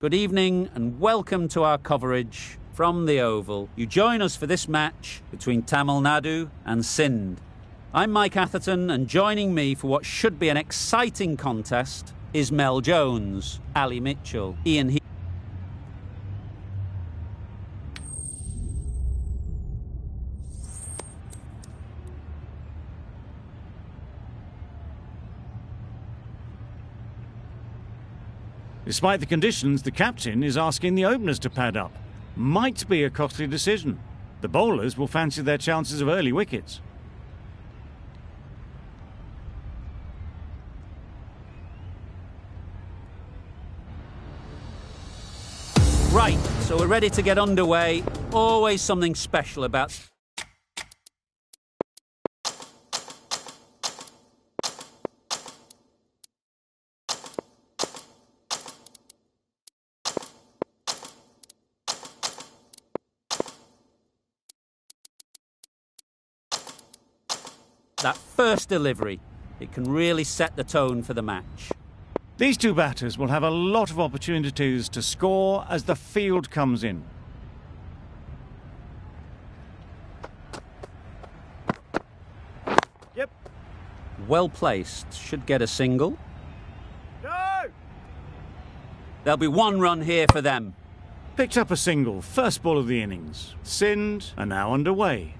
Good evening and welcome to our coverage from the Oval. You join us for this match between Tamil Nadu and Sindh. I'm Mike Atherton, and joining me for what should be an exciting contest is Mel Jones, Ali Mitchell, Ian He. Despite the conditions, the captain is asking the openers to pad up. Might be a costly decision. The bowlers will fancy their chances of early wickets. Right, so we're ready to get underway. Always something special about... that first delivery. It can really set the tone for the match. These two batters will have a lot of opportunities to score as the field comes in. Yep. Well placed. Should get a single. No! There'll be one run here for them. Picked up a single, first ball of the innings. Sindh are now underway.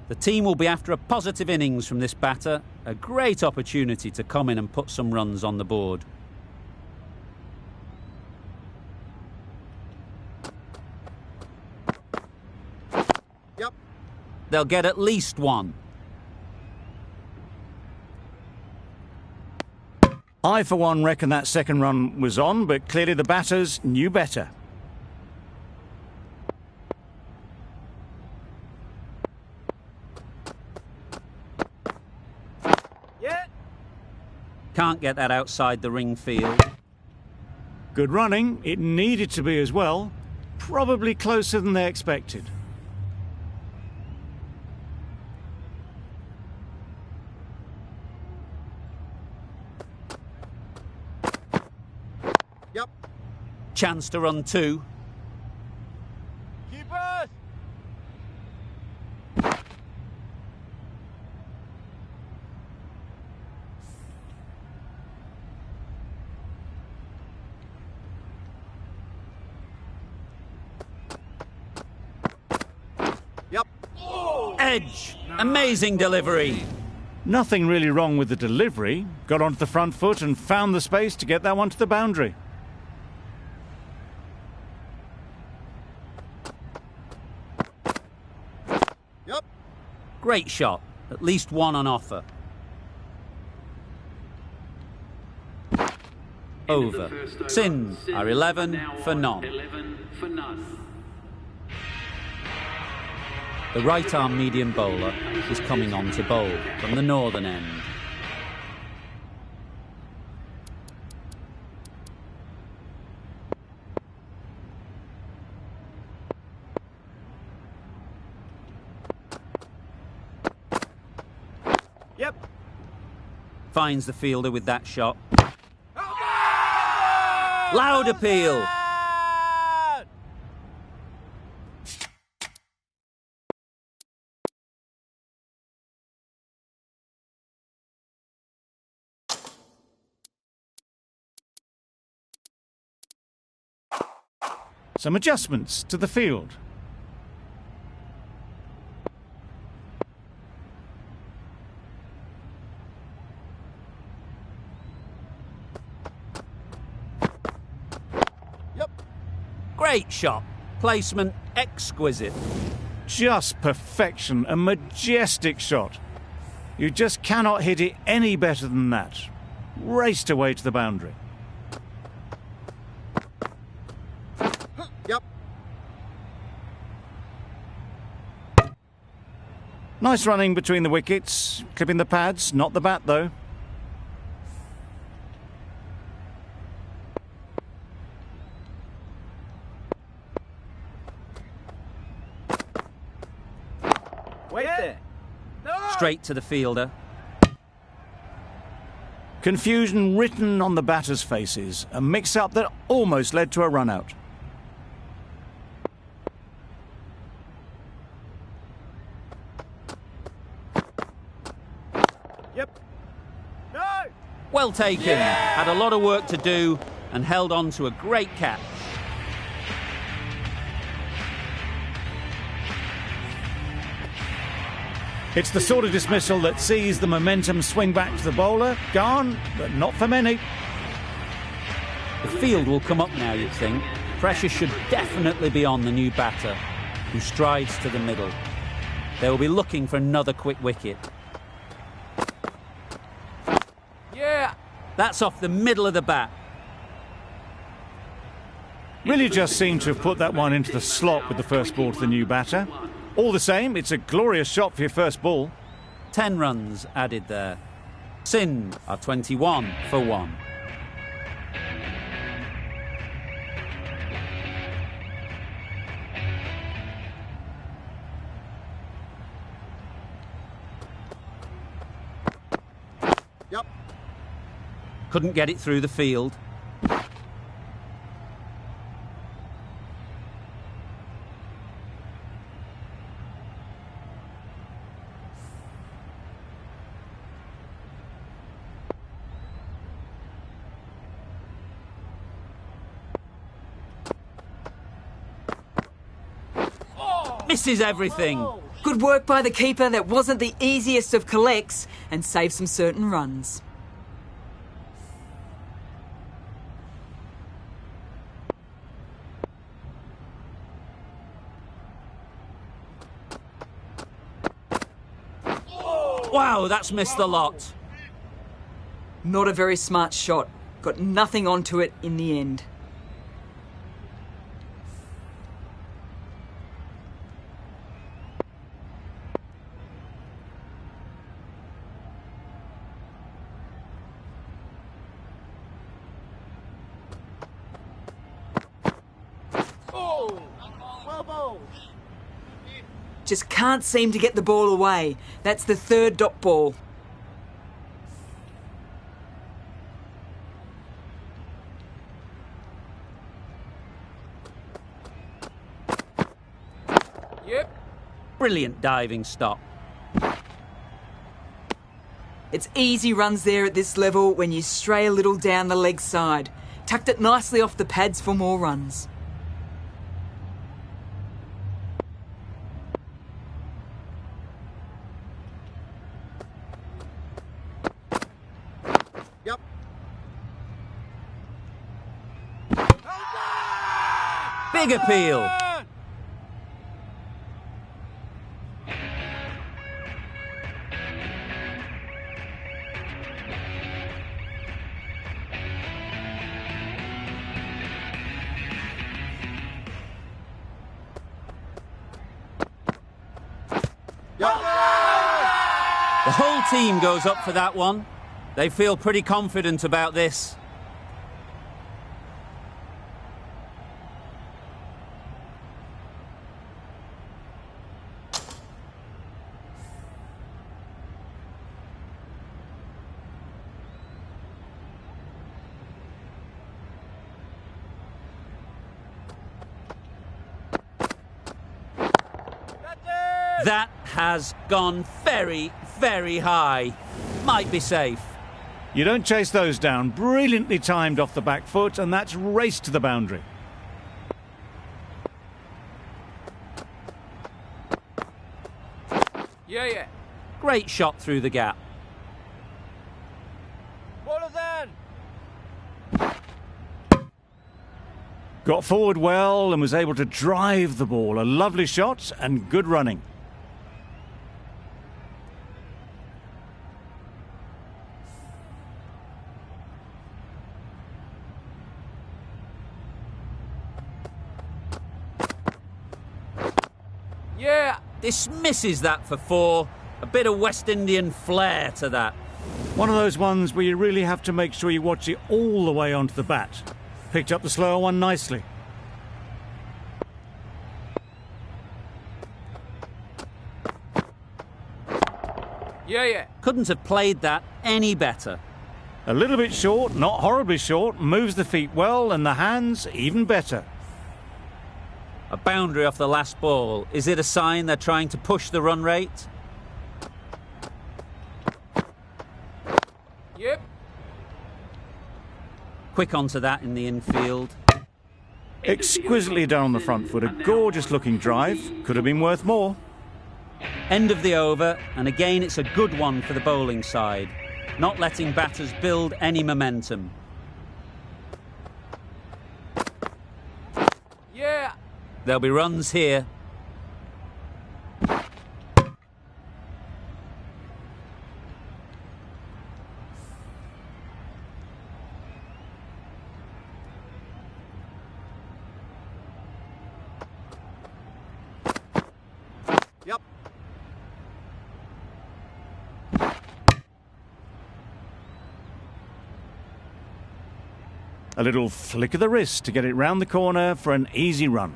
The team will be after a positive innings from this batter. A great opportunity to come in and put some runs on the board. Yep. They'll get at least one. I, for one, reckon that second run was on, but clearly the batters knew better. Can't get that outside the ring field. Good running. It needed to be as well. Probably closer than they expected. Yep. Chance to run two. Keepers! Yep. Edge. Amazing delivery. Nothing really wrong with the delivery. Got onto the front foot and found the space to get that one to the boundary. Yep. Great shot. At least one on offer. Over. Sindh are 11 for none. The right-arm medium bowler is coming on to bowl from the northern end. Yep. Finds the fielder with that shot. Loud appeal. Some adjustments to the field. Yep. Great shot. Placement exquisite. Just perfection. A majestic shot. You just cannot hit it any better than that. Raced away to the boundary. Yep. Nice running between the wickets. Clipping the pads, not the bat though. Wait there. No! Straight to the fielder. Confusion written on the batters' faces, a mix-up that almost led to a run-out. Yep. No! Well taken. Yeah! Had a lot of work to do and held on to a great catch. It's the sort of dismissal that sees the momentum swing back to the bowler. Gone, but not for many. The field will come up now, you'd think. Pressure should definitely be on the new batter, who strides to the middle. They will be looking for another quick wicket. Yeah! That's off the middle of the bat. Really just seemed to have put that one into the slot with the first ball to the new batter. All the same, it's a glorious shot for your first ball. 10 runs added there. Sindh are 21 for 1. Yep. Couldn't get it through the field. Misses everything. Good work by the keeper. That wasn't the easiest of collects and saved some certain runs. Wow, that's missed a lot. Not a very smart shot. Got nothing onto it in the end. Well bowled. Just can't seem to get the ball away. That's the third dot ball. Yep. Brilliant diving stop. It's easy runs there at this level when you stray a little down the leg side. Tucked it nicely off the pads for more runs. Yep. Big appeal. The whole team goes up for that one. They feel pretty confident about this. That has gone very, very high. Might be safe. You don't chase those down. Brilliantly timed off the back foot, and that's raced to the boundary. Yeah. Great shot through the gap. Bowlers in. Got forward well and was able to drive the ball. A lovely shot and good running. Yeah, dismisses that for 4. A bit of West Indian flair to that. One of those ones where you really have to make sure you watch it all the way onto the bat. Picked up the slower one nicely. Yeah. Couldn't have played that any better. A little bit short, not horribly short, moves the feet well and the hands even better. A boundary off the last ball. Is it a sign they're trying to push the run rate? Yep. Quick onto that in the infield. Exquisitely done on the front foot. A gorgeous looking drive. Could have been worth more. End of the over, and again it's a good one for the bowling side, not letting batters build any momentum. Yeah. There'll be runs here. Yep. A little flick of the wrist to get it round the corner for an easy run.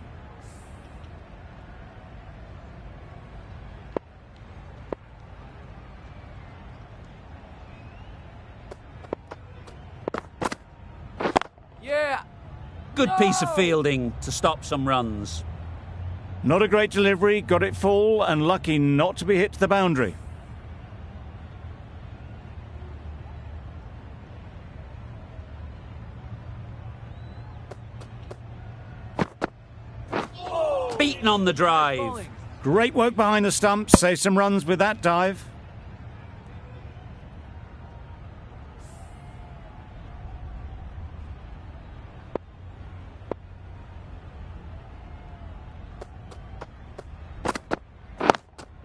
Yeah. Good piece of fielding to stop some runs. Not a great delivery, got it full and lucky not to be hit to the boundary. Beaten on the drive. Great work behind the stumps, save some runs with that dive.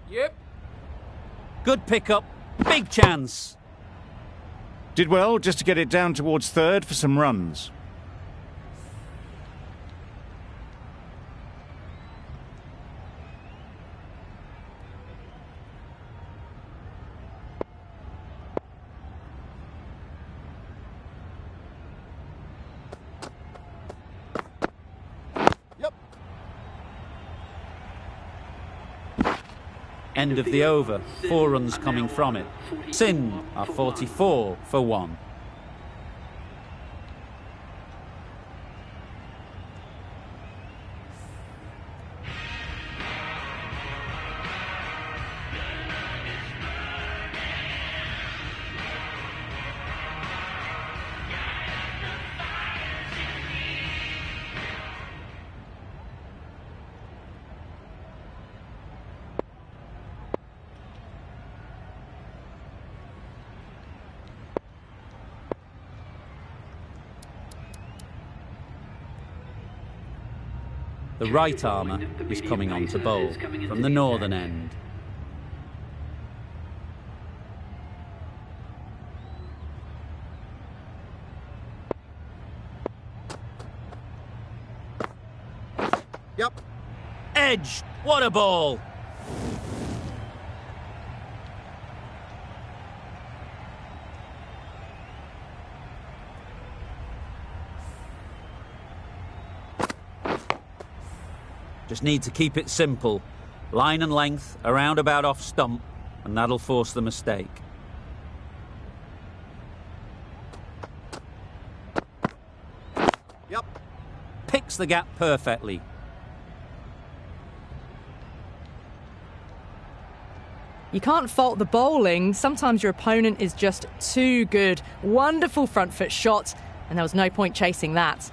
Yep. Good pickup. Big chance. Did well just to get it down towards third for some runs. End of the over. 4 runs coming from it. Sindh are 44 for 1. The right armour is coming on to bowl from the northern end. Yep. Edge! What a ball! Just need to keep it simple. Line and length, around about off stump, and that'll force the mistake. Yep. Picks the gap perfectly. You can't fault the bowling. Sometimes your opponent is just too good. Wonderful front foot shot, and there was no point chasing that.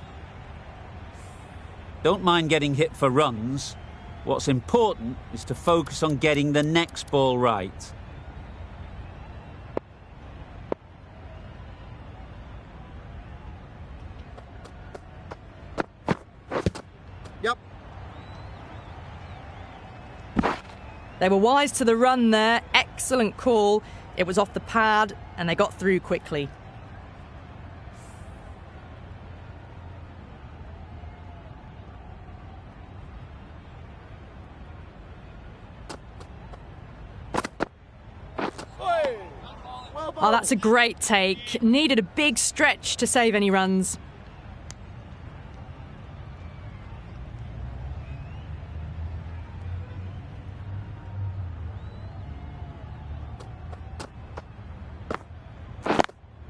Don't mind getting hit for runs. What's important is to focus on getting the next ball right. Yep. They were wise to the run there. Excellent call. It was off the pad, and they got through quickly. Oh, that's a great take. Needed a big stretch to save any runs.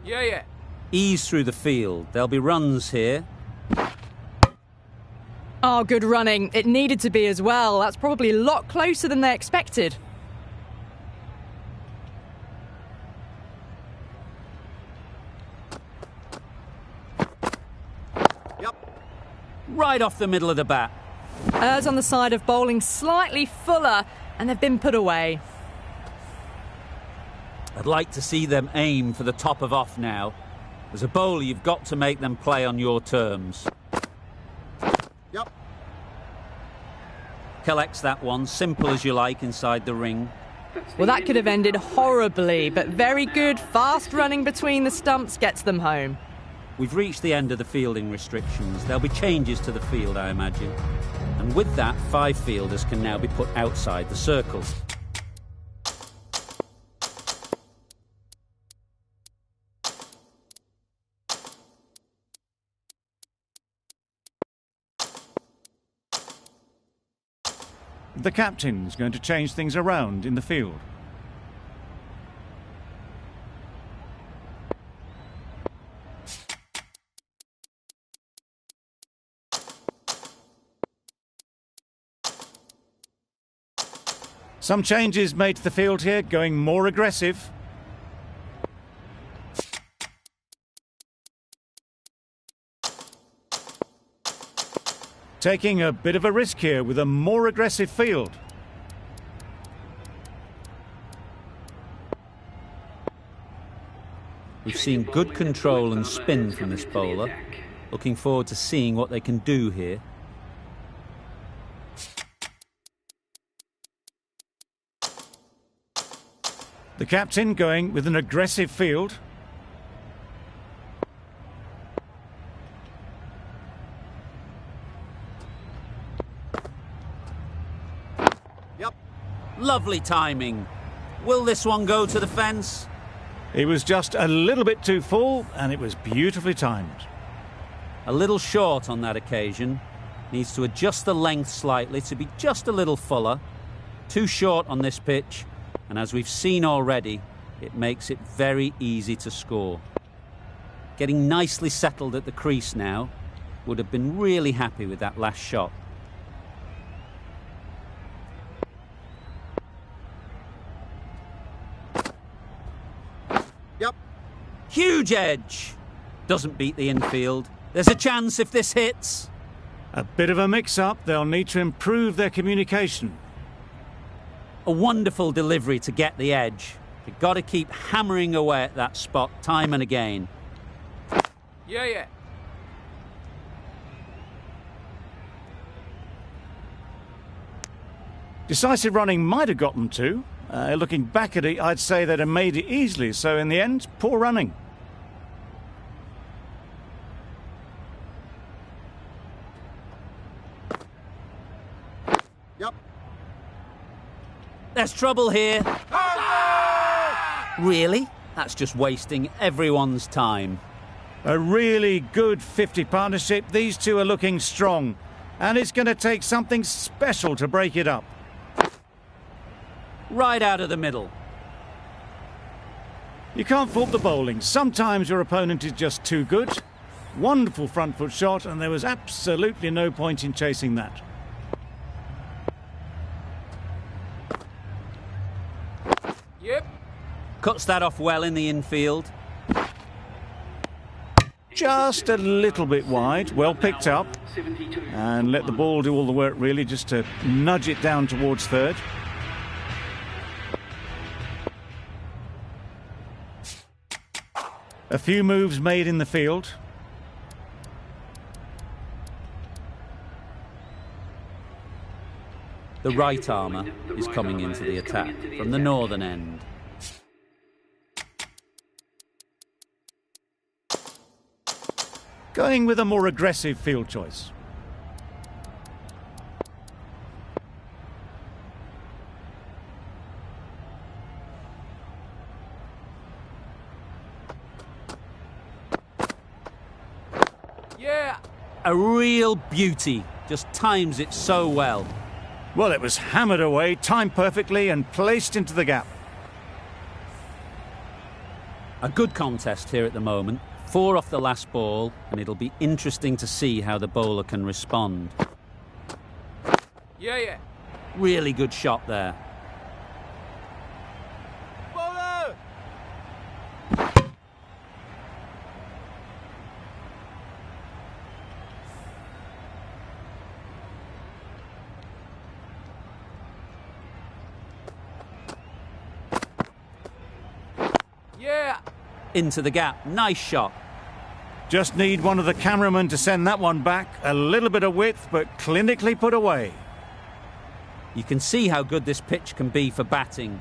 Yeah. Ease through the field. There'll be runs here. Oh, good running. It needed to be as well. That's probably a lot closer than they expected. Yep. Right off the middle of the bat. Errs on the side of bowling slightly fuller, and they've been put away. I'd like to see them aim for the top of off now. As a bowler, you've got to make them play on your terms. Yep. Collects that one, simple as you like, inside the ring. Well, that could have ended horribly, but very good, fast running between the stumps gets them home. We've reached the end of the fielding restrictions. There'll be changes to the field, I imagine. And with that, 5 fielders can now be put outside the circle. The captain's going to change things around in the field. Some changes made to the field here, going more aggressive. Taking a bit of a risk here with a more aggressive field. We've seen good control and spin from this bowler. Looking forward to seeing what they can do here. The captain going with an aggressive field. Yep. Lovely timing. Will this one go to the fence? It was just a little bit too full and it was beautifully timed. A little short on that occasion. Needs to adjust the length slightly to be just a little fuller. Too short on this pitch, and as we've seen already, it makes it very easy to score. Getting nicely settled at the crease now. Would have been really happy with that last shot. Yep. Huge edge. Doesn't beat the infield. There's a chance if this hits. A bit of a mix-up. They'll need to improve their communication. A wonderful delivery to get the edge. You've got to keep hammering away at that spot time and again. Yeah. Decisive running might have got them to. Looking back at it, I'd say they'd have made it easily. So in the end, poor running. Yep. There's trouble here. Really? That's just wasting everyone's time. A really good 50 partnership. These two are looking strong. And it's going to take something special to break it up. Right out of the middle. You can't fault the bowling. Sometimes your opponent is just too good. Wonderful front foot shot, and there was absolutely no point in chasing that. Yep. Cuts that off well in the infield. Just a little bit wide, well picked up. And let the ball do all the work really, just to nudge it down towards third. A few moves made in the field. The right armour is coming into the attack from the northern end. Going with a more aggressive field choice. Yeah. A real beauty. Just times it so well. Well, it was hammered away, timed perfectly and placed into the gap. A good contest here at the moment. 4 off the last ball, and it'll be interesting to see how the bowler can respond. Yeah, yeah. Really good shot there. Bowler! Yeah! Into the gap. Nice shot. Just need one of the cameramen to send that one back. A little bit of width, but clinically put away. You can see how good this pitch can be for batting.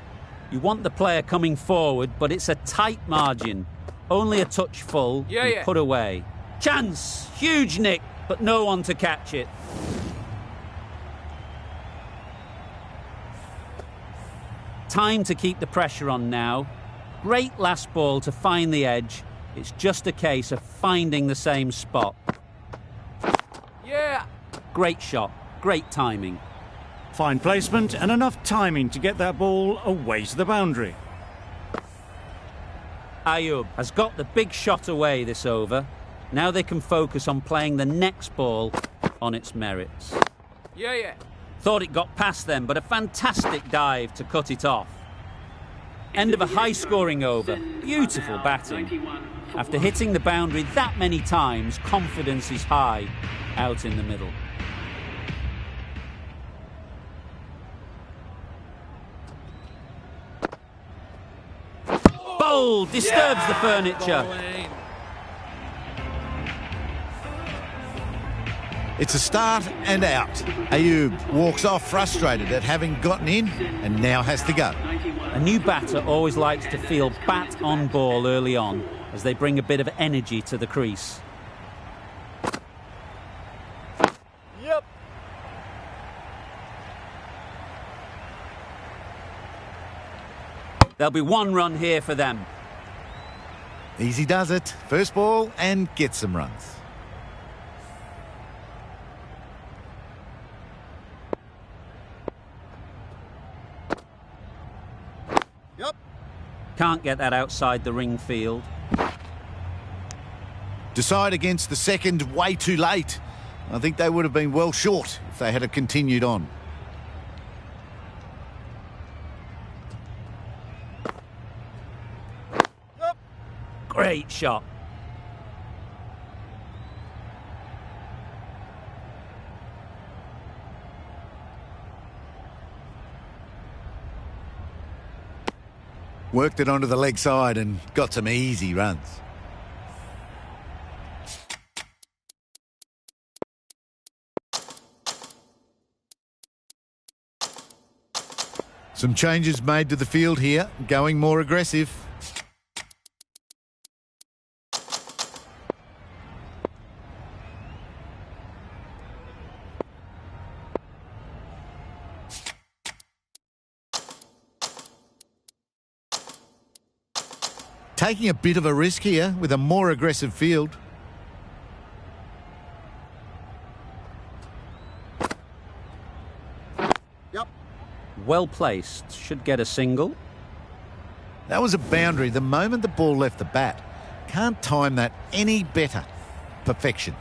You want the player coming forward, but it's a tight margin. Only a touch full and put away. Chance! Huge nick, but no one to catch it. Time to keep the pressure on now. Great last ball to find the edge. It's just a case of finding the same spot. Yeah! Great shot. Great timing. Fine placement and enough timing to get that ball away to the boundary. Ayub has got the big shot away this over. Now they can focus on playing the next ball on its merits. Yeah, yeah. Thought it got past them, but a fantastic dive to cut it off. End of a high-scoring over. Beautiful batting. After hitting the boundary that many times, confidence is high out in the middle. Bowl disturbs the furniture. It's a start and out. Ayub walks off frustrated at having gotten in and now has to go. A new batter always likes to feel bat on ball early on as they bring a bit of energy to the crease. Yep. There'll be 1 run here for them. Easy does it. First ball and gets some runs. Yep. Can't get that outside the ring field. Decide against the second way too late. I think they would have been well short if they had continued on. Yep. Great shot. Worked it onto the leg side and got some easy runs. Some changes made to the field here, going more aggressive. Taking a bit of a risk here with a more aggressive field. Yep. Well placed. Should get a single. That was a boundary the moment the ball left the bat. Can't time that any better. Perfection.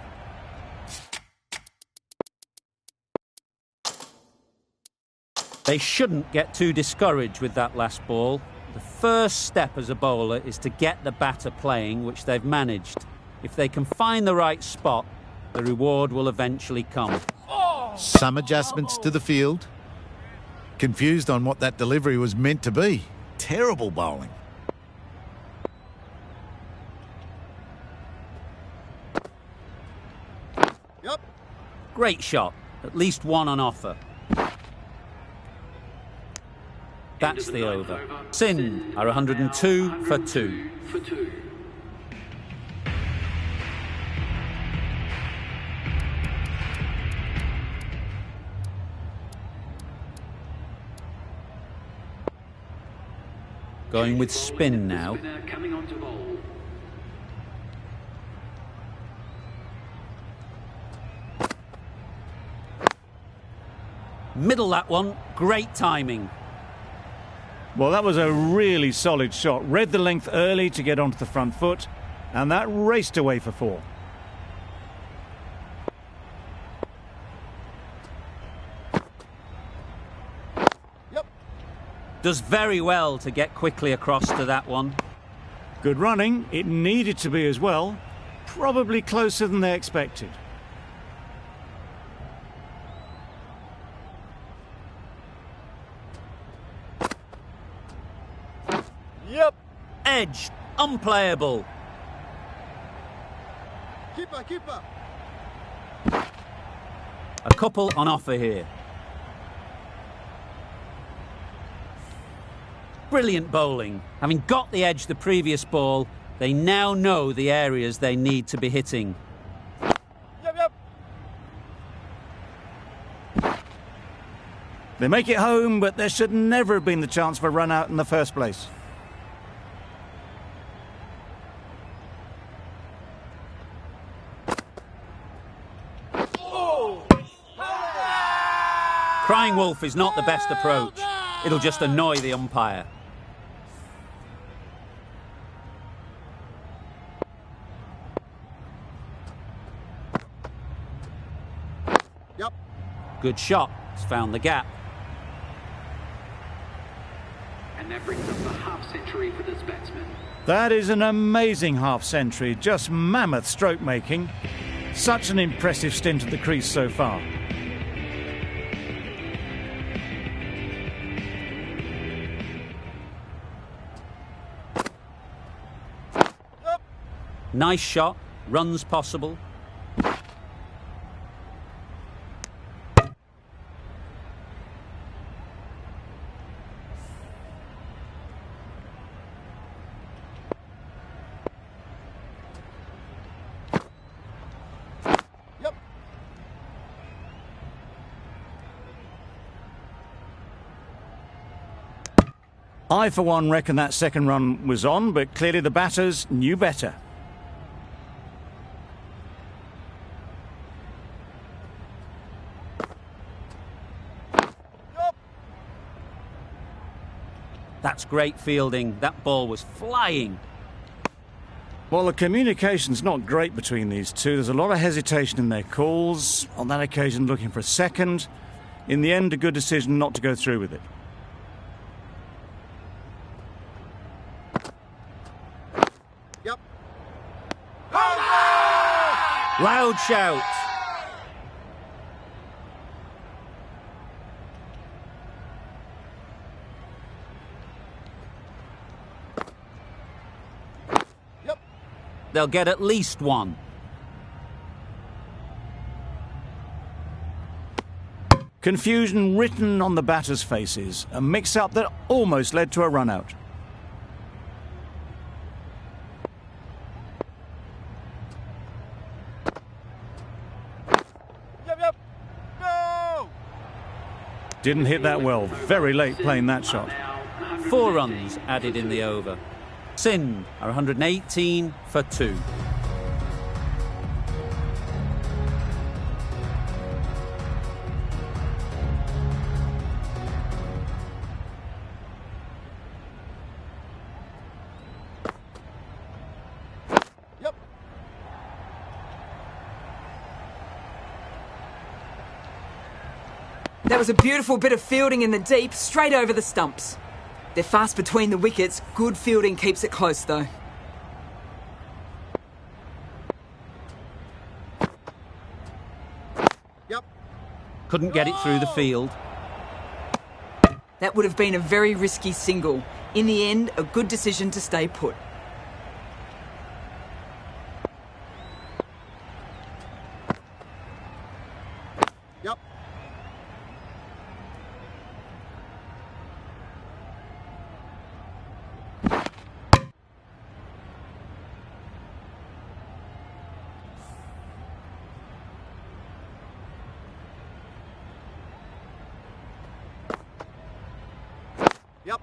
They shouldn't get too discouraged with that last ball. The first step as a bowler is to get the batter playing, which they've managed. If they can find the right spot, the reward will eventually come. Some adjustments to the field. Confused on what that delivery was meant to be. Terrible bowling. Yep. Great shot. At least 1 on offer. That's the over. Sindh are 102 for 2. Going with spin now. Middle that one. Great timing. Well, that was a really solid shot. Read the length early to get onto the front foot. And that raced away for 4. Yep. Does very well to get quickly across to that one. Good running. It needed to be as well. Probably closer than they expected. Yep. Edged. Unplayable. Keeper, keeper. A couple on offer here. Brilliant bowling. Having got the edge the previous ball, they now know the areas they need to be hitting. Yep, yep. They make it home, but there should never have been the chance for a run out in the first place. Crying wolf is not the best approach. It'll just annoy the umpire. Yep. Good shot. It's found the gap. And that brings up the half-century for this batsman. That is an amazing half-century. Just mammoth stroke making. Such an impressive stint at the crease so far. Nice shot. Runs possible. Yep. I, for one, reckon that second run was on, but clearly the batters knew better. That's great fielding. That ball was flying. Well, the communication's not great between these two. There's a lot of hesitation in their calls. On that occasion, looking for a second. In the end, a good decision not to go through with it. Yep. Loud shout. Yep. They'll get at least one. Confusion written on the batters' faces. A mix-up that almost led to a run-out. Yep, yep. No! Didn't hit that well. Very late playing that shot. 4 runs added in the over. Sindh are 118 for 2. Yep. That was a beautiful bit of fielding in the deep, straight over the stumps. They're fast between the wickets. Good fielding keeps it close, though. Yep. Couldn't get it through the field. That would have been a very risky single. In the end, a good decision to stay put. Yep. Yep.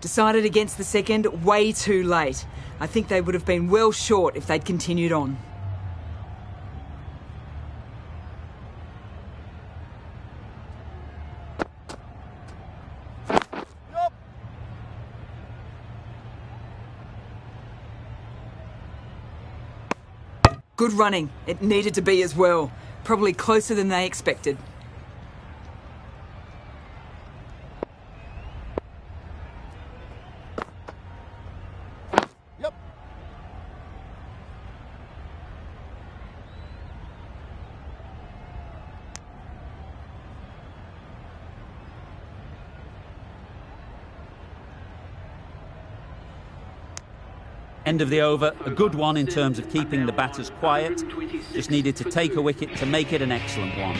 Decided against the second way too late. I think they would have been well short if they'd continued on. Good running. It needed to be as well. Probably closer than they expected. Yep. End of the over, a good one in terms of keeping the batters quiet. Just needed to take a wicket to make it an excellent one.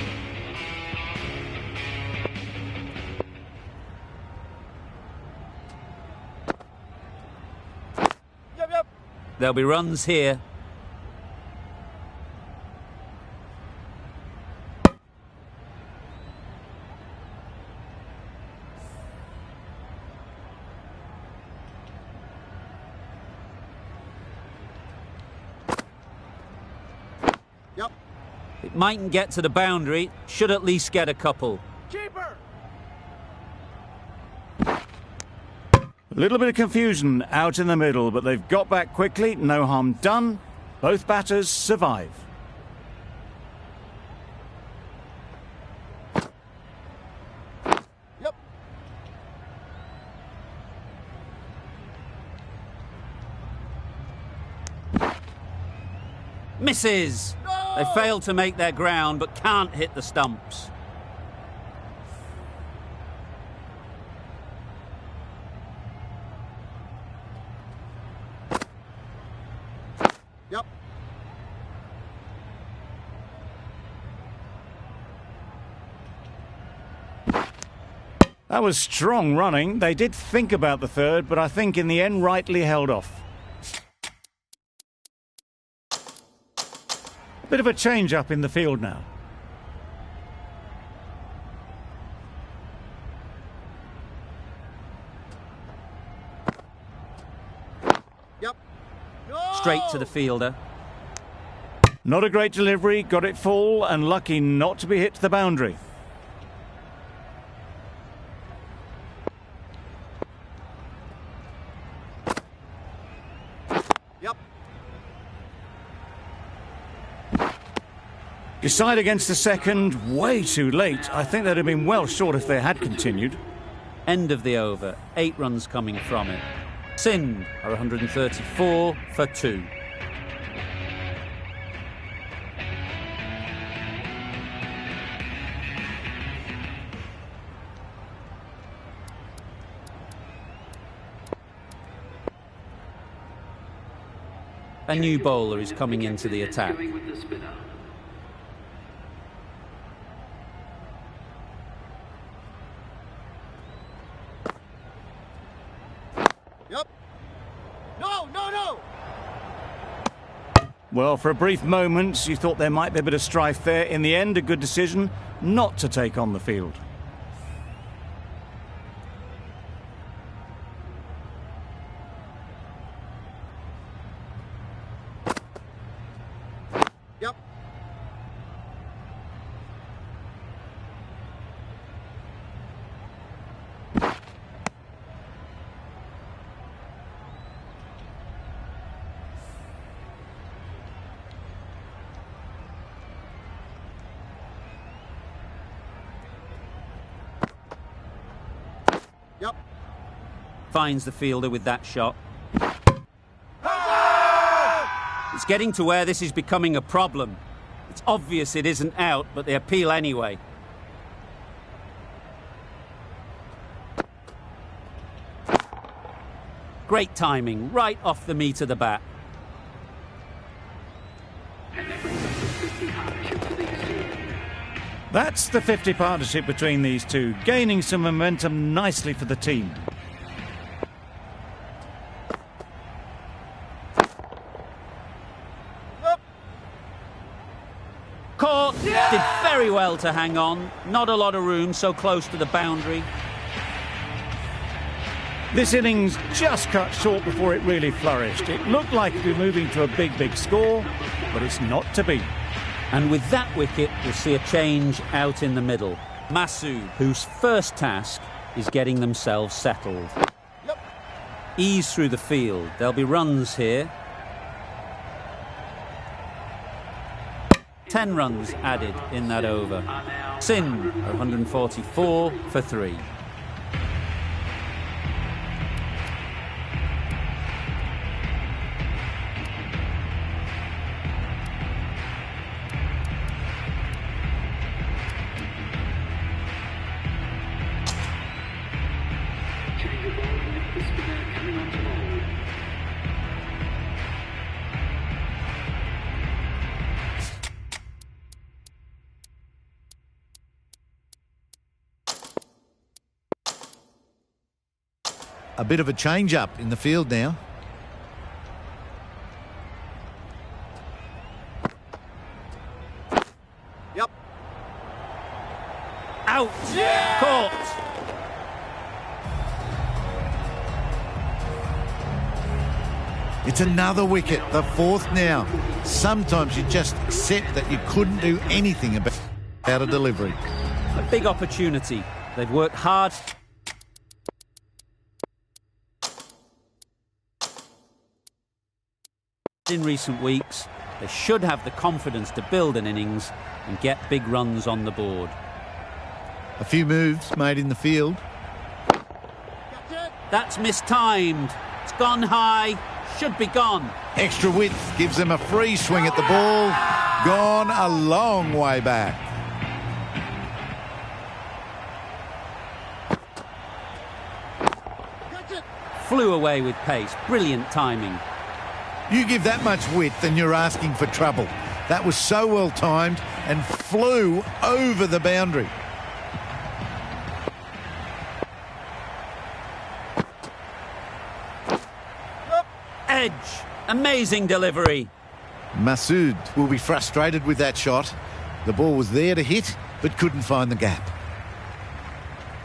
Yep, yep. There'll be runs here. Yep. It mightn't get to the boundary, should at least get a couple. Keeper. A little bit of confusion out in the middle, but they've got back quickly. No harm done. Both batters survive. Yep. Misses! They fail to make their ground, but can't hit the stumps. Yep. That was strong running. They did think about the third, but I think in the end rightly held off. Bit of a change-up in the field now. Yep. Straight to the fielder. Not a great delivery, got it full and lucky not to be hit to the boundary. Yep. Decide against the second, way too late. I think they'd have been well short if they had continued. End of the over, 8 runs coming from it. Sindh are 134 for 2. A new bowler is coming into the attack. With the spinner. Yep. No, no, no. Well, for a brief moment, you thought there might be a bit of strife there. In the end, a good decision not to take on the field. Yep. Yep. Finds the fielder with that shot. It's getting to where this is becoming a problem. It's obvious it isn't out, but they appeal anyway. Great timing, right off the meat of the bat. And that brings up the 50 partnership for these two. That's the 50 partnership between these two, gaining some momentum nicely for the team. Caught, did very well to hang on. Not a lot of room, so close to the boundary. This innings just cut short before it really flourished. It looked like it would be moving to a big, big score, but it's not to be. And with that wicket, we'll see a change out in the middle. Masood, whose first task is getting themselves settled. Yep. Ease through the field. There'll be runs here. 10 runs added in that over. Sindh are 144 for 3. Change of bowling, the spinner coming on to bowl. A bit of a change-up in the field now. Yep. Out! Caught! It's another wicket, the 4th now. Sometimes you just accept that you couldn't do anything about a delivery. A big opportunity. They've worked hard. In recent weeks, they should have the confidence to build an innings and get big runs on the board. A few moves made in the field. That's mistimed. It's gone high. Should be gone. Extra width gives them a free swing at the ball. Gone a long way back. Flew away with pace. Brilliant timing. You give that much width and you're asking for trouble. That was so well timed and flew over the boundary. Edge. Amazing delivery. Masood will be frustrated with that shot. The ball was there to hit, but couldn't find the gap.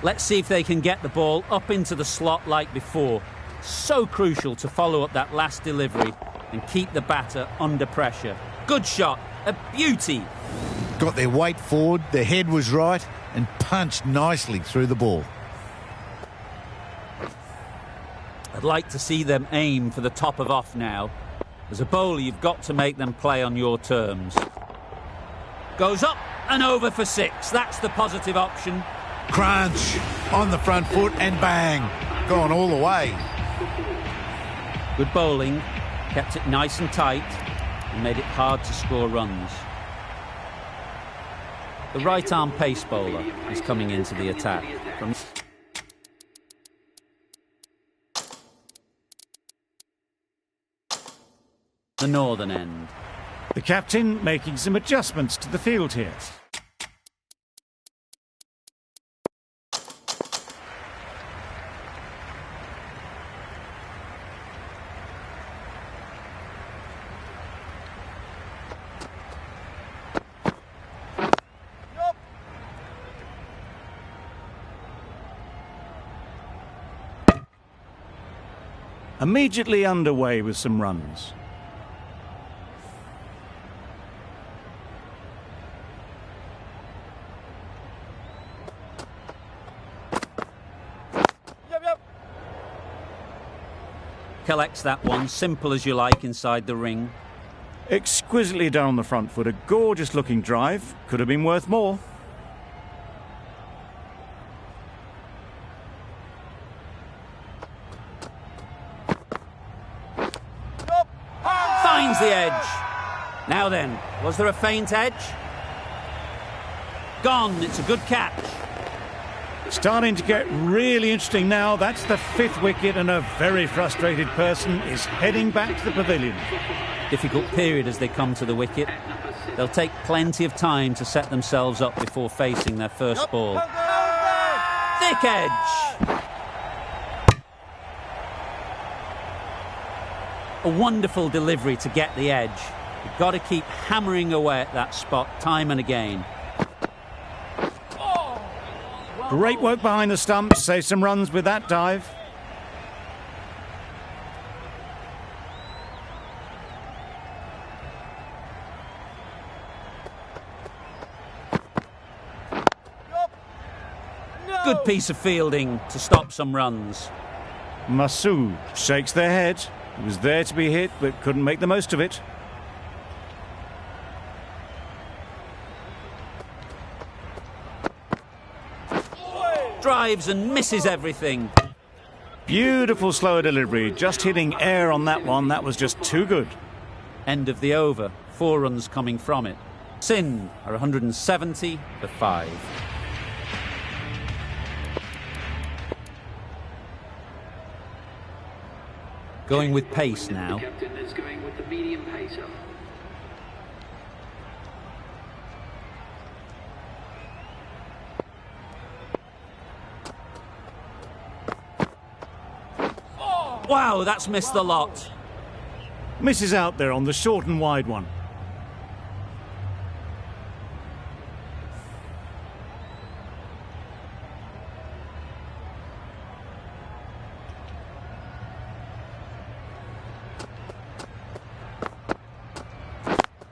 Let's see if they can get the ball up into the slot like before. So crucial to follow up that last delivery and keep the batter under pressure. Good shot. A beauty. Got their weight forward, their head was right, and punched nicely through the ball. I'd like to see them aim for the top of off now. As a bowler, you've got to make them play on your terms. Goes up and over for 6. That's the positive option. Crunch on the front foot and bang. Gone all the way. Good bowling. Kept it nice and tight and made it hard to score runs. The right-arm pace bowler is coming into the attack. From the northern end. The captain making some adjustments to the field here. Immediately underway with some runs. Collects that one, simple as you like, inside the ring. Exquisitely down the front foot, a gorgeous looking drive. Could have been worth more. Finds the edge. Now then, was there a faint edge? Gone, it's a good catch. Starting to get really interesting now. That's the 5th wicket and a very frustrated person is heading back to the pavilion. Difficult period as they come to the wicket. They'll take plenty of time to set themselves up before facing their first ball. Thick edge. A wonderful delivery to get the edge. You've got to keep hammering away at that spot time and again. Great work behind the stumps. Save some runs with that dive. Good piece of fielding to stop some runs. Masood shakes their head. He was there to be hit, but couldn't make the most of it. drives and misses everything. Beautiful slower delivery. Just hitting air on that one. That was just too good. End of the over. 4 runs coming from it. Sindh are 170 for 5. Going with pace now. The captain is going with the medium pacer. Wow, that's missed the lot. Misses out there on the short and wide one.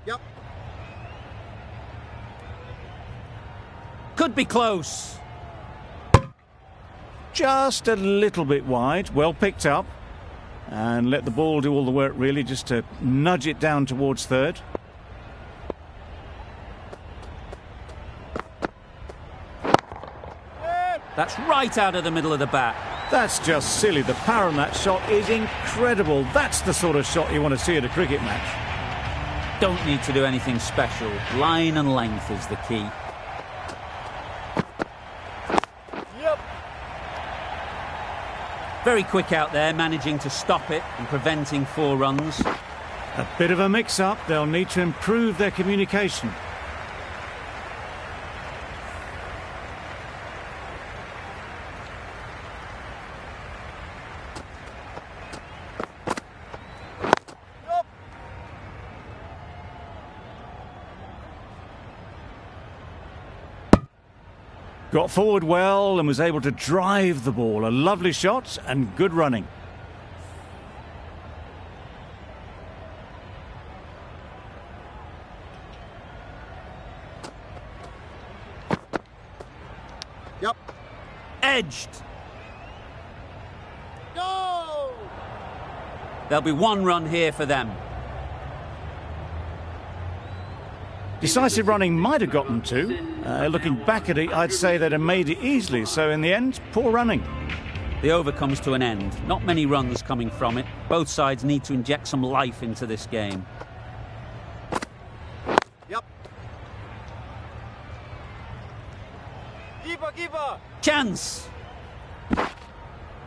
Yep. Could be close. Just a little bit wide. Well picked up. And let the ball do all the work, really, just to nudge it down towards third. That's right out of the middle of the bat. That's just silly. The power on that shot is incredible. That's the sort of shot you want to see at a cricket match. Don't need to do anything special. Line and length is the key. Very quick out there, managing to stop it and preventing 4 runs. A bit of a mix-up. They'll need to improve their communication. Got forward well and was able to drive the ball. A lovely shot and good running. Yep. Edged. No! There'll be 1 run here for them. Decisive running might have got them 2. Looking back at it, I'd say they'd have made it easily. So in the end, poor running. The over comes to an end. Not many runs coming from it. Both sides need to inject some life into this game. Yep. Keeper! Chance!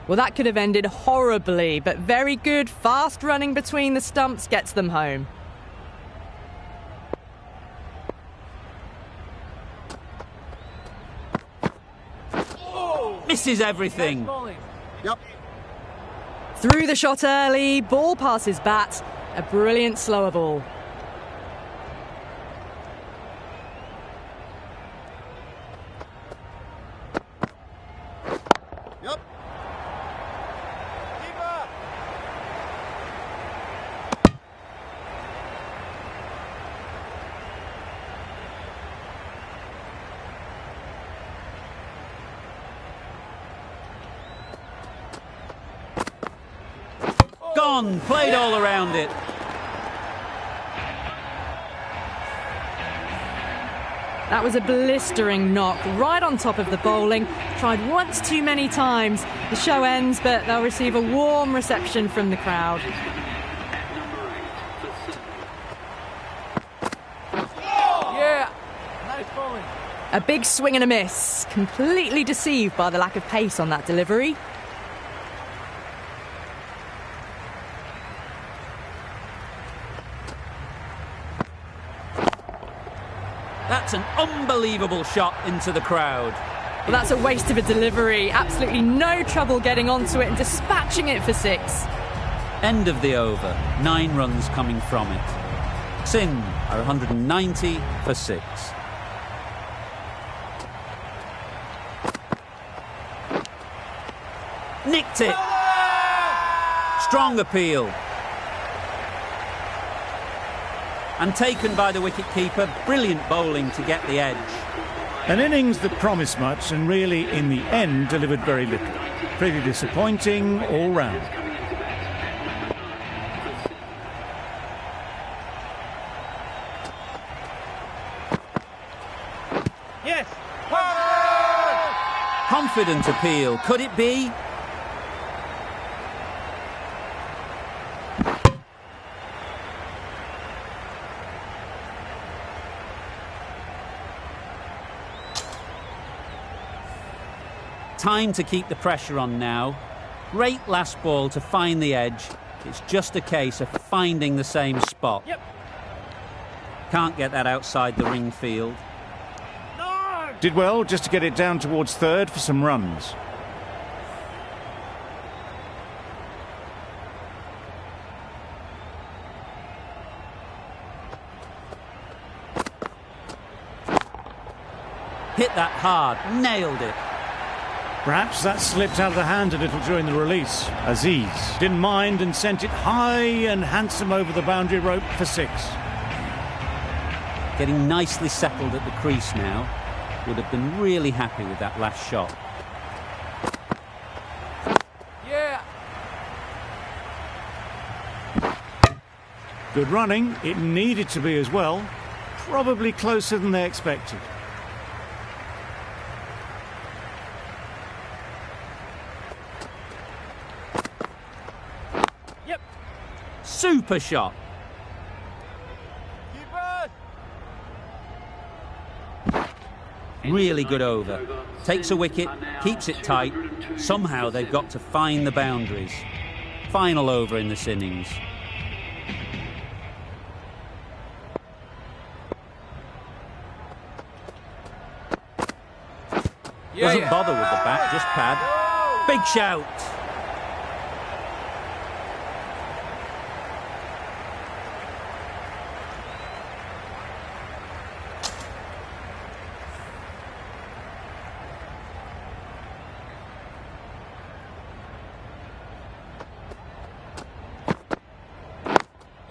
Well, that could have ended horribly, but very good, fast running between the stumps gets them home. Misses everything. Yep. Through the shot early, ball passes bat, a brilliant slower ball. Yep. Keeper! Gone, played all around it. That was a blistering knock right on top of the bowling. Tried once too many times. The show ends, but they'll receive a warm reception from the crowd. Yeah! Nice bowling. A big swing and a miss. Completely deceived by the lack of pace on that delivery. That's an unbelievable shot into the crowd. Well, that's a waste of a delivery. Absolutely no trouble getting onto it and dispatching it for 6. End of the over. 9 runs coming from it. Sindh are 190 for 6. Nicked it. Strong appeal. And taken by the wicket-keeper. Brilliant bowling to get the edge. An innings that promised much and really, in the end, delivered very little. Pretty disappointing all round. Yes! confident appeal. Could it be? Time to keep the pressure on now. Great last ball to find the edge. It's just a case of finding the same spot. Yep. Can't get that outside the ring field. No! Did well just to get it down towards third for some runs. Hit that hard, nailed it. Perhaps that slipped out of the hand a little during the release. Aziz didn't mind and sent it high and handsome over the boundary rope for 6. Getting nicely settled at the crease now. Would have been really happy with that last shot. Yeah. Good running. It needed to be as well. Probably closer than they expected. Super shot. Really good over. Takes a wicket, keeps it tight. Somehow they've got to find the boundaries. Final over in this innings. Doesn't bother with the bat, just pad. Big shout.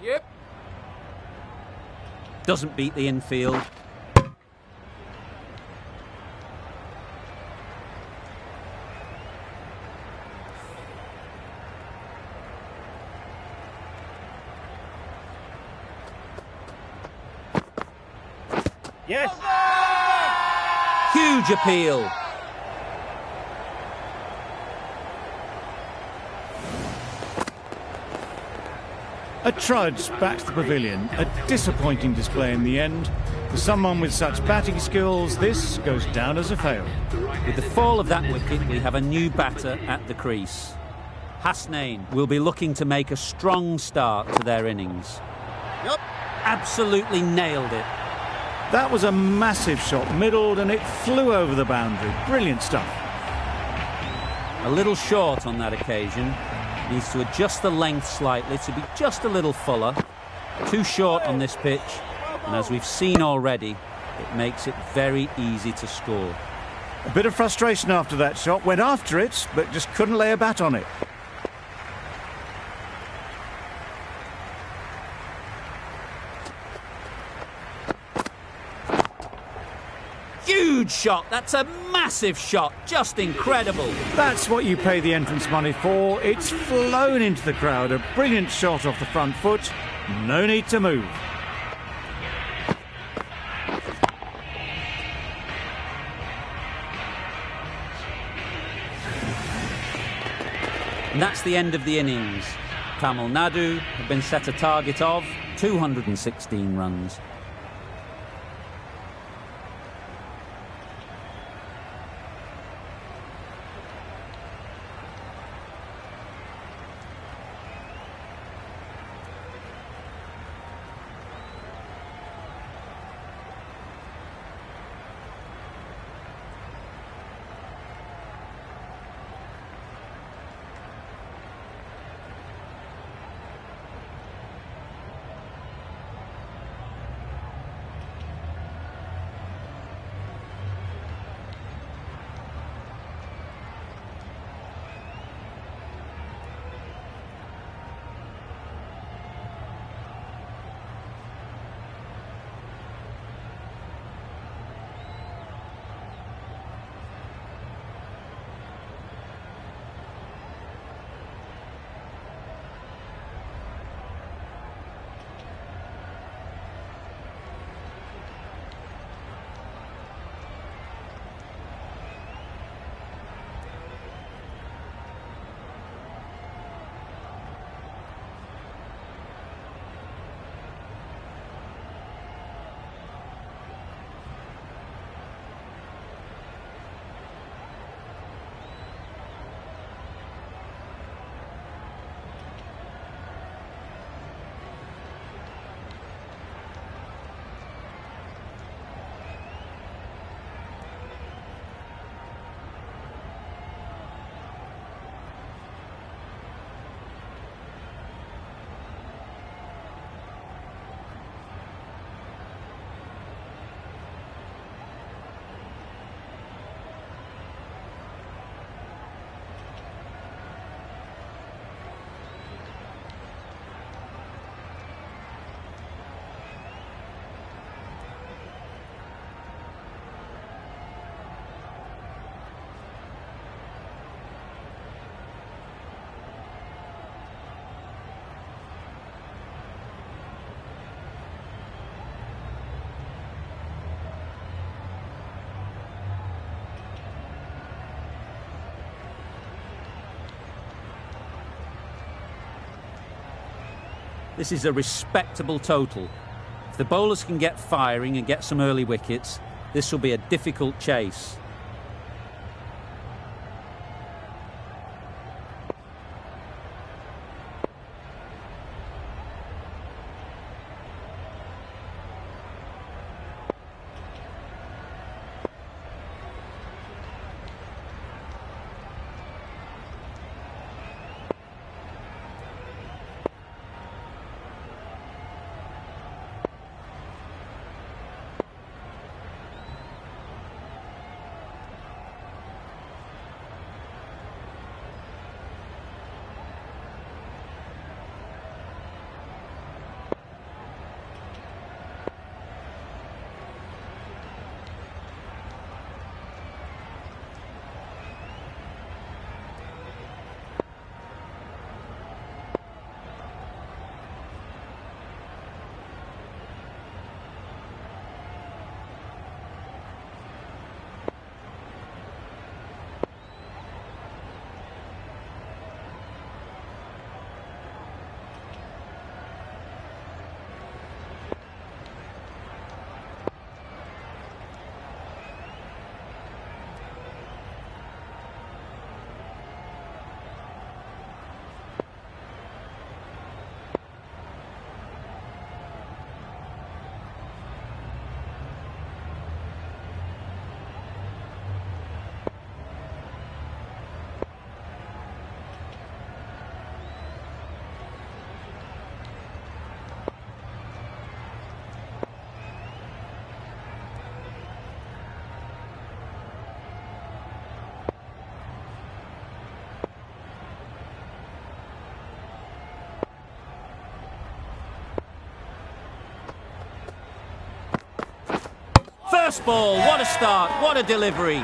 Yep. Doesn't beat the infield. Yes! Huge appeal. A trudge back to the pavilion. A disappointing display in the end. For someone with such batting skills, this goes down as a fail. With the fall of that wicket, we have a new batter at the crease. Hasnain will be looking to make a strong start to their innings. Yep. Absolutely nailed it. That was a massive shot, middled, and it flew over the boundary. Brilliant stuff. A little short on that occasion. Needs to adjust the length slightly to be just a little fuller. Too short on this pitch, and as we've seen already, it makes it very easy to score. A bit of frustration after that shot. Went after it, but just couldn't lay a bat on it. Huge shot. That's a massive shot. Just incredible. That's what you pay the entrance money for. It's flown into the crowd. A brilliant shot off the front foot. No need to move. And that's the end of the innings. Tamil Nadu have been set a target of 216 runs. This is a respectable total. If the bowlers can get firing and get some early wickets, this will be a difficult chase. First ball, what a start, what a delivery.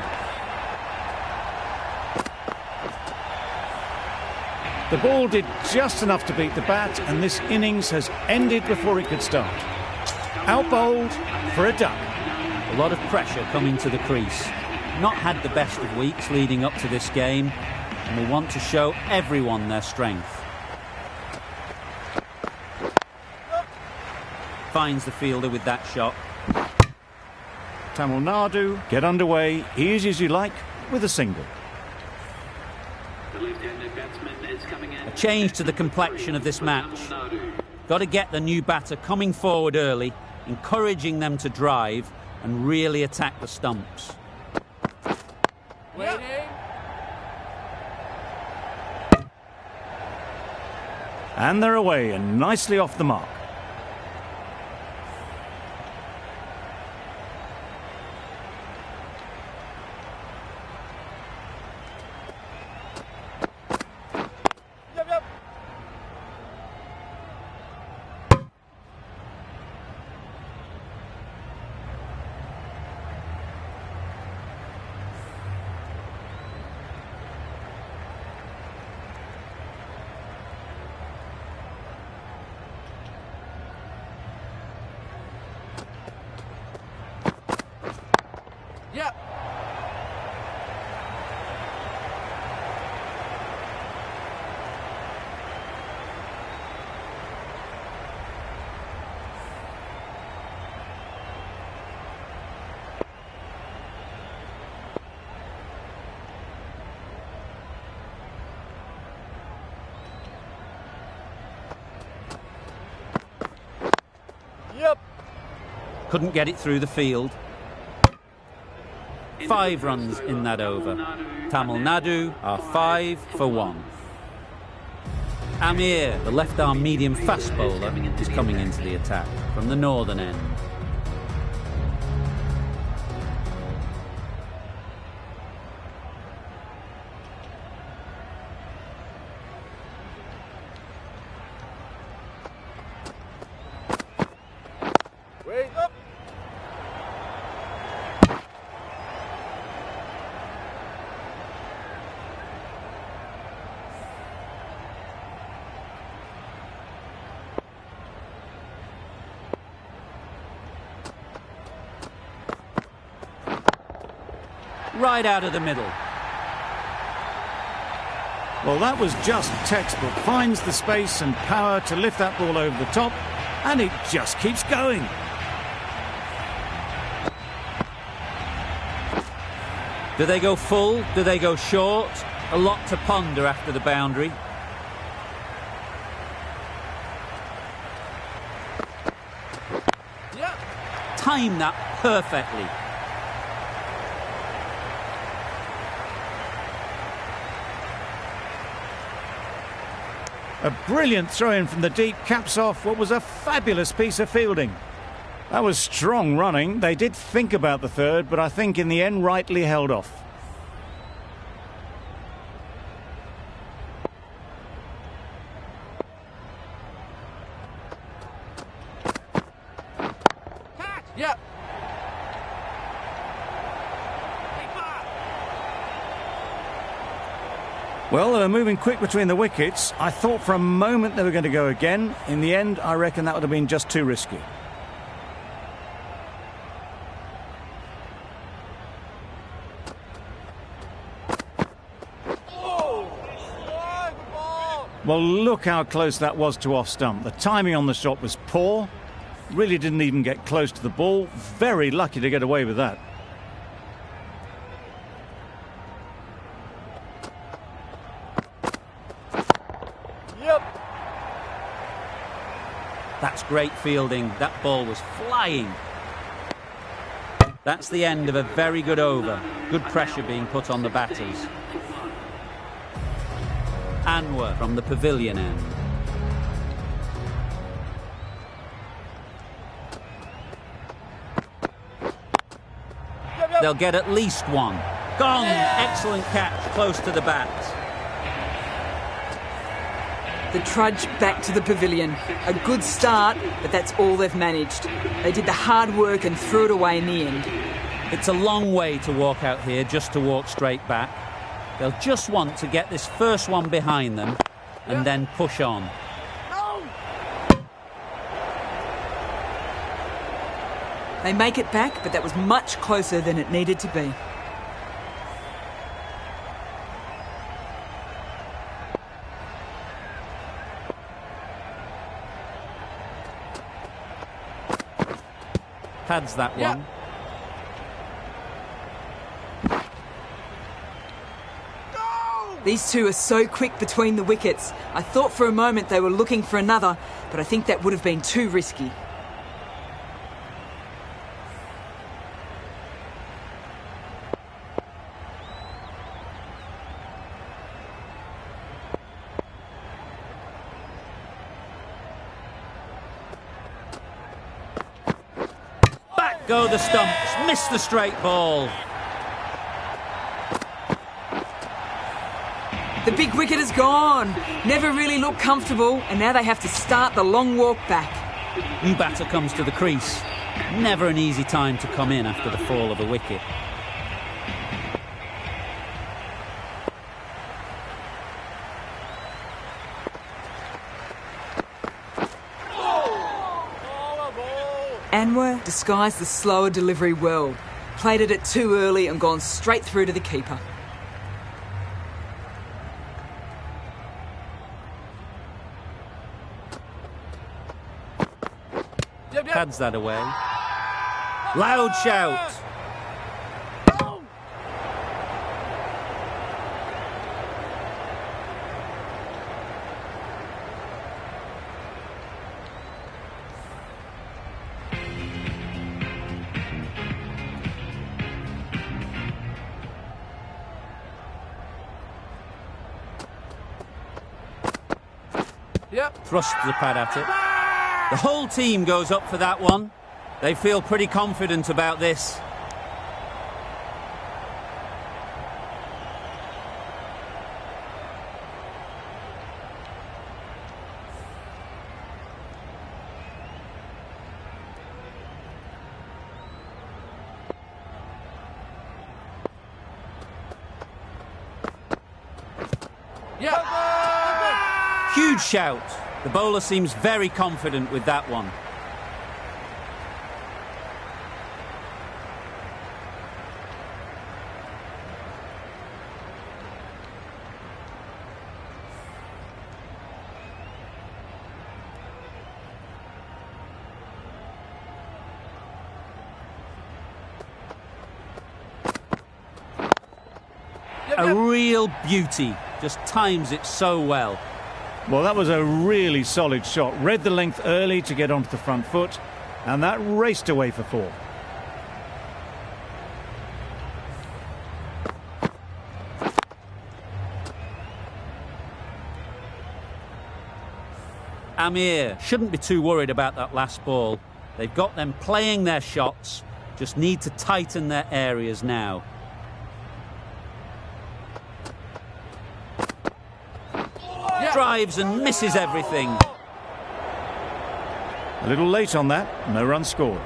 The ball did just enough to beat the bat, and this innings has ended before it could start. Out bowled for a duck. A lot of pressure coming to the crease. Not had the best of weeks leading up to this game, and will want to show everyone their strength. Finds the fielder with that shot. Tamil Nadu get underway, easy as you like, with a single. The left-handed batsman is coming in. A change to the complexion of this match. Got to get the new batter coming forward early, encouraging them to drive and really attack the stumps. Waiting. And they're away and nicely off the mark. Yep. Yep. Couldn't get it through the field. 5 runs in that over. Tamil Nadu are 5 for 1. Amir, the left-arm medium fast bowler, is coming into the attack from the northern end. Wait up. Right out of the middle. Well, that was just textbook. Finds the space and power to lift that ball over the top, and it just keeps going. Do they go full? Do they go short? A lot to ponder after the boundary. Yep. Time that perfectly. A brilliant throw-in from the deep caps off what was a fabulous piece of fielding. That was strong running. They did think about the third, but I think in the end rightly held off. Yep. Well, they were moving quick between the wickets. I thought for a moment they were going to go again. In the end, I reckon that would have been just too risky. Well, look how close that was to off stump. The timing on the shot was poor. Really didn't even get close to the ball. Very lucky to get away with that. Yep. That's great fielding. That ball was flying. That's the end of a very good over. Good pressure being put on the batters. Anwar from the pavilion end. They'll get at least one. Gone! Excellent catch, close to the bat. The trudge back to the pavilion. A good start, but that's all they've managed. They did the hard work and threw it away in the end. It's a long way to walk out here just to walk straight back. They'll just want to get this first one behind them and then push on. They make it back, but that was much closer than it needed to be. Pads that one. These two are so quick between the wickets. I thought for a moment they were looking for another, but I think that would have been too risky. Back go the stumps. Missed the straight ball. The big wicket is gone. Never really looked comfortable, and now they have to start the long walk back. New batter comes to the crease. Never an easy time to come in after the fall of a wicket. Anwar disguised the slower delivery well. Played it too early and gone straight through to the keeper. Pads that away. Loud shout. Yep. Thrust the pad at it. The whole team goes up for that one. They feel pretty confident about this. Yep. Huge shout. The bowler seems very confident with that one. A real beauty. Just times it so well. Well, that was a really solid shot. Read the length early to get onto the front foot, and that raced away for 4. Amir shouldn't be too worried about that last ball. They've got them playing their shots, just need to tighten their areas now. Drives and misses everything. A little late on that, no run scored.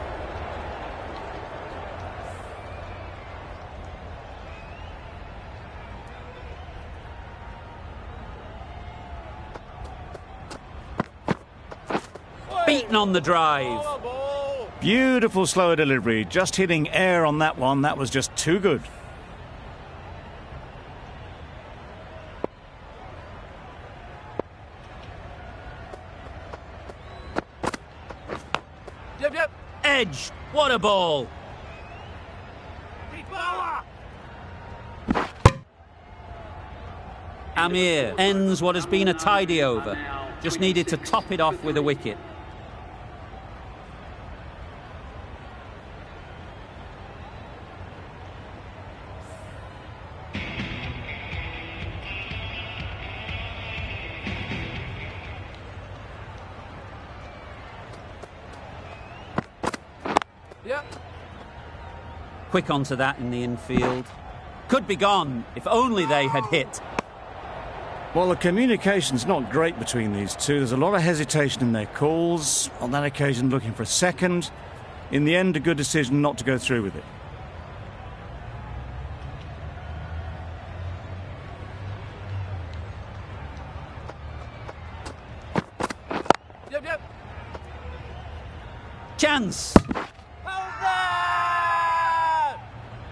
Beaten on the drive. Beautiful slower delivery, just hitting air on that one. That was just too good. Yep. Edged. What a ball. Amir ends what has been a tidy over. Just needed to top it off with a wicket. Yep. Quick onto that in the infield. Could be gone if only they had hit. Well, the communication's not great between these two. There's a lot of hesitation in their calls. On that occasion, looking for a second. In the end, a good decision not to go through with it. Yep. Chance.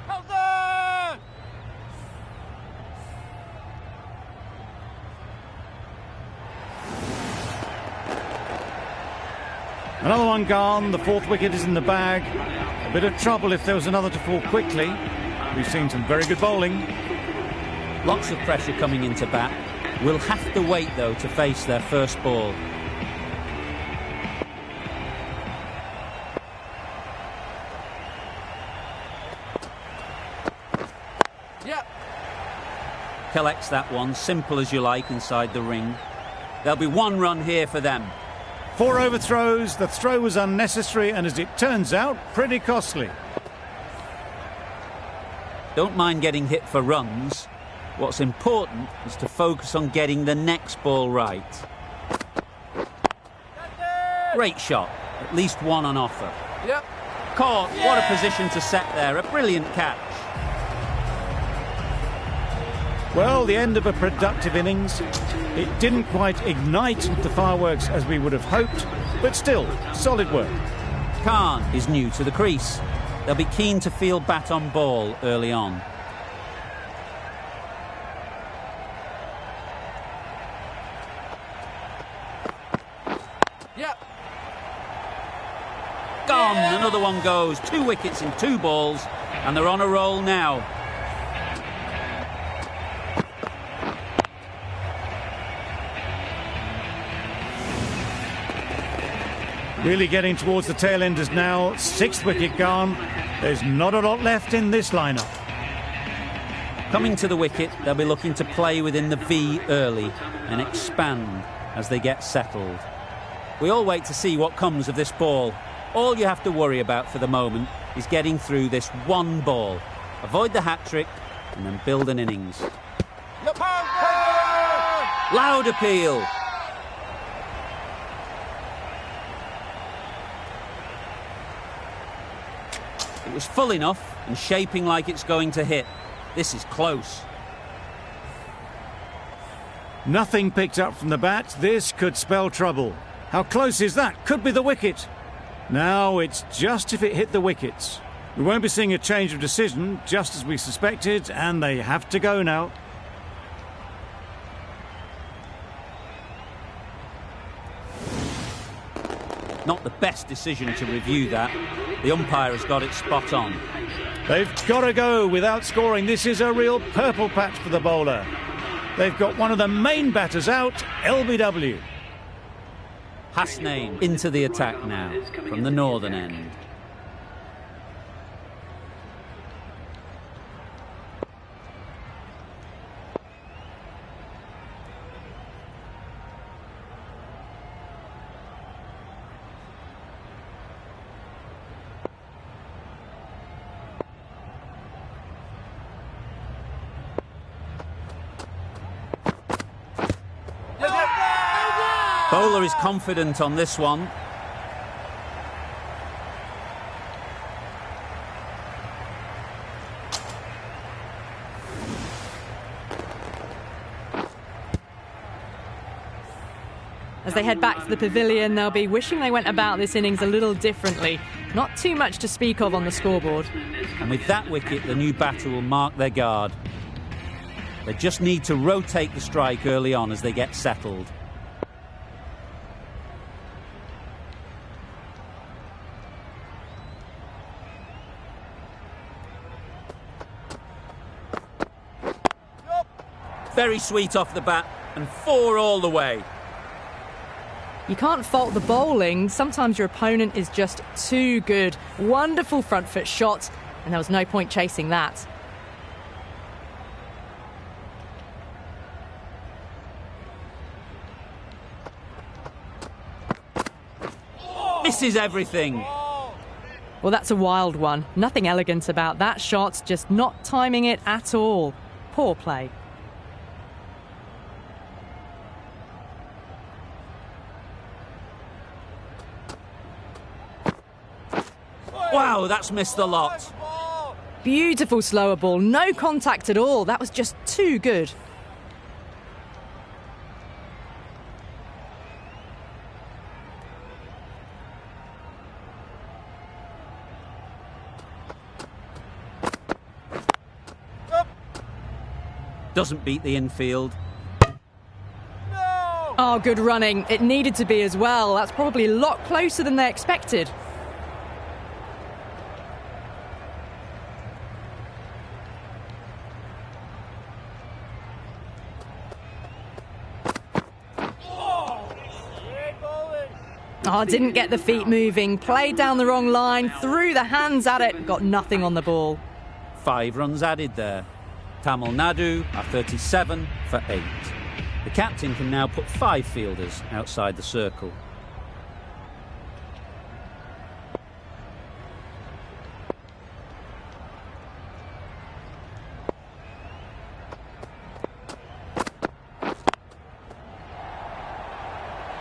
Hold on! Another one gone. The 4th wicket is in the bag. A bit of trouble if there was another to fall quickly. We've seen some very good bowling. Lots of pressure coming into bat. Will have to wait, though, to face their first ball. Yep. Collects that one, simple as you like, inside the ring. There'll be 1 run here for them. 4 overthrows. The throw was unnecessary and, as it turns out, pretty costly. Don't mind getting hit for runs. What's important is to focus on getting the next ball right. Great shot. At least 1 on offer. Yep. Caught. What a position to set there. A brilliant catch. Well, the end of a productive innings. It didn't quite ignite the fireworks as we would have hoped, but still, solid work. Khan is new to the crease. They'll be keen to feel bat on ball early on. Yep. Gone. Another one goes. 2 wickets in 2 balls, and they're on a roll now. Really getting towards the tail enders now. 6th wicket gone. There's not a lot left in this lineup. Coming to the wicket, they'll be looking to play within the V early and expand as they get settled. We all wait to see what comes of this ball. All you have to worry about for the moment is getting through this 1 ball. Avoid the hat-trick and then build an innings. Loud appeal. It was full enough and shaping like it's going to hit. This is close. Nothing picked up from the bat. This could spell trouble. How close is that? Could be the wicket. Now it's just if it hit the wickets. We won't be seeing a change of decision, just as we suspected, and they have to go now. Not the best decision to review that. The umpire has got it spot on. They've got to go without scoring. This is a real purple patch for the bowler. They've got one of the main batters out, LBW. Hasnain into the attack now from the northern end. Bowler is confident on this one. As they head back to the pavilion, they'll be wishing they went about this innings a little differently. Not too much to speak of on the scoreboard. And with that wicket, the new batter will mark their guard. They just need to rotate the strike early on as they get settled. Very sweet off the bat, and 4 all the way. You can't fault the bowling. Sometimes your opponent is just too good. Wonderful front foot shot, and there was no point chasing that. Misses everything. Well, that's a wild one. Nothing elegant about that shot, just not timing it at all. Poor play. Wow, that's missed a lot. Beautiful slower ball, no contact at all. That was just too good. Doesn't beat the infield. Oh, good running. It needed to be as well. That's probably a lot closer than they expected. Oh, didn't get the feet moving. Played down the wrong line, threw the hands at it, got nothing on the ball. 5 runs added there. Tamil Nadu are 37 for 8. The captain can now put 5 fielders outside the circle.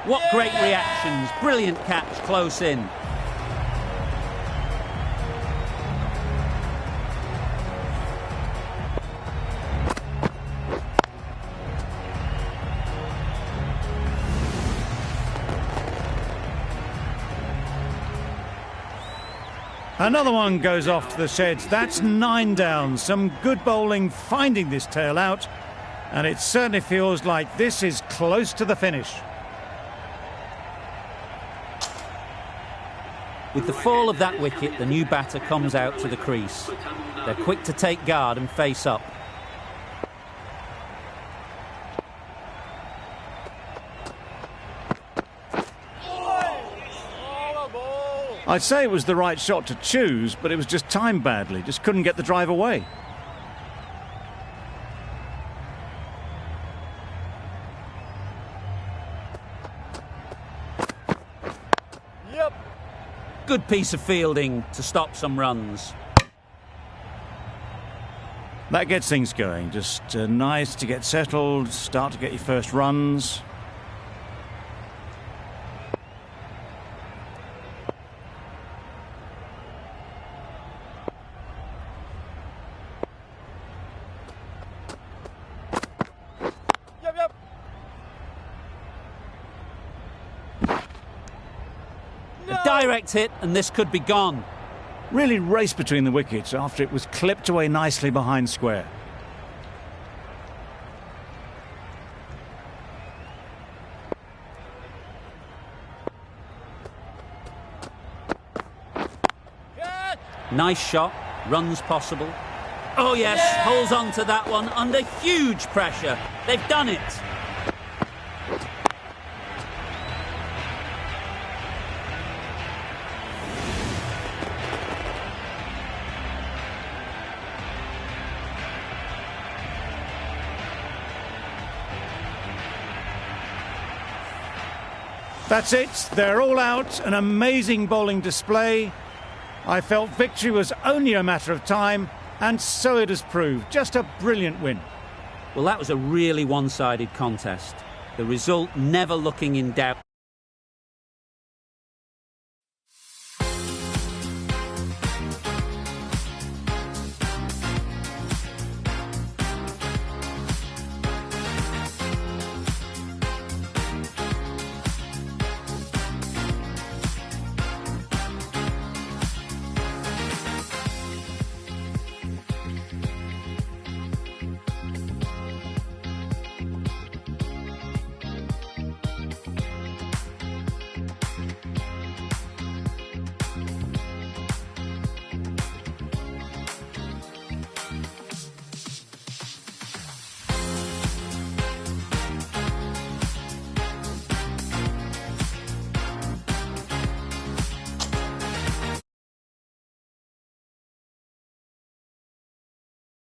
What great reactions. Brilliant catch close in. Another one goes off to the sheds. That's 9 down. Some good bowling finding this tail out. And it certainly feels like this is close to the finish. With the fall of that wicket, the new batter comes out to the crease. They're quick to take guard and face up. I'd say it was the right shot to choose, but it was just timed badly. Just couldn't get the drive away. Good piece of fielding to stop some runs. That gets things going. Just nice to get settled, start to get your first runs. Direct hit, and this could be gone. Really raced between the wickets after it was clipped away nicely behind square. Nice shot, runs possible. Oh yes, holds on to that one under huge pressure. They've done it. That's it, they're all out, an amazing bowling display. I felt victory was only a matter of time, and so it has proved. Just a brilliant win. Well, that was a really one-sided contest. The result never looking in doubt.